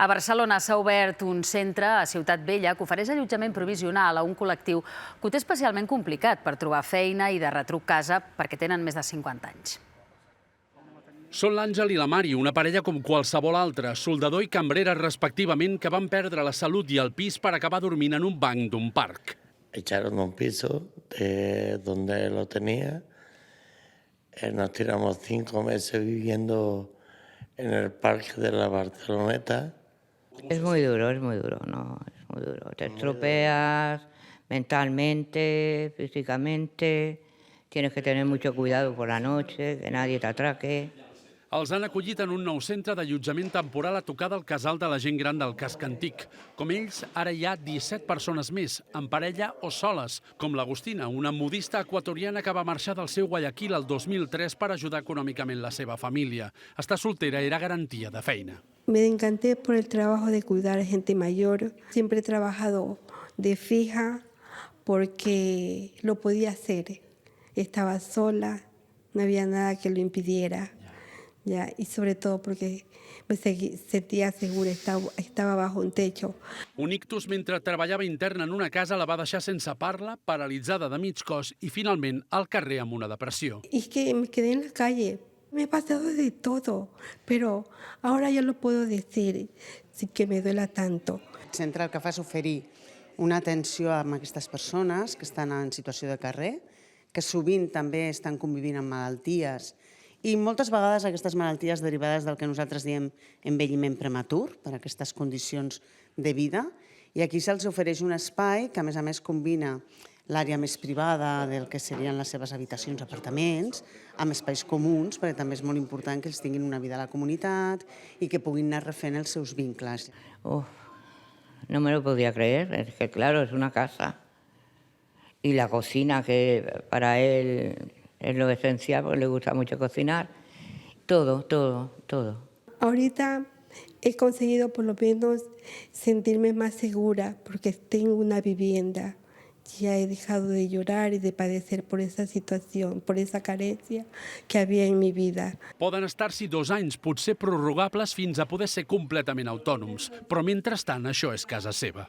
A Barcelona s'ha obert un centre a Ciutat Vella que ofereix allotjament provisional a un col·lectiu que ho té especialment complicat per trobar feina i de retruc casa perquè tenen més de 50 anys. Són l'Àngel i la Mari, una parella com qualsevol altra, soldador i cambrera respectivament, que van perdre la salut i el pis per acabar dormint en un banc d'un parc. Echaron un piso de donde lo tenía. Nos tiramos 5 meses viviendo en el parque de la Barceloneta. Es muy duro, no, es muy duro. Te estropeas mentalmente, físicamente, tienes que tener mucho cuidado por la noche, que nadie te atraque. Els han acollit en un nou centre d'allotjament temporal a tocar del casal de la gent gran del casc antic. Com ells, ara hi ha 17 persones més, en parella o soles, com l'Agustina, una modista equatoriana que va marxar del seu Guayaquil el 2003 per ajudar econòmicament la seva família. Estar soltera era garantia de feina. Me encanté por el trabajo de cuidar a gente mayor. Siempre he trabajado de fija porque lo podía hacer. Estaba sola, no había nada que lo impidiera. Y sobre todo porque me sentía segura, estava bajo un techo. Un ictus mentre treballava interna en una casa la va deixar sense parla, paralitzada de mig cos i finalment al carrer amb una depressió. Y es que me quedé en la calle. Me ha pasado de todo, pero ahora ya lo puedo decir sin que me duela tanto. El centre el que fa és oferir una atenció a aquestes persones que estan en situació de carrer, que sovint també estan convivint amb malalties i moltes vegades aquestes malalties derivades del que nosaltres diem envelliment prematur, per aquestes condicions de vida, i aquí se'ls ofereix un espai que a més combina l'àrea més privada del que serien les seves habitacions, apartaments, amb espais comuns, perquè també és molt important que ells tinguin una vida a la comunitat i que puguin anar refent els seus vincles. No me lo podía creer, es que claro, es una casa. Y la cocina, que para él es lo esencial, porque le gusta mucho cocinar. Todo. Ahorita he conseguido por lo menos sentirme más segura porque tengo una vivienda. Ya he dejado de llorar y de padecer por esa situación, por esa carencia que había en mi vida. Poden estar-s'hi 2 anys, potser prorrogables fins a poder ser completament autònoms, però mentrestant això és casa seva.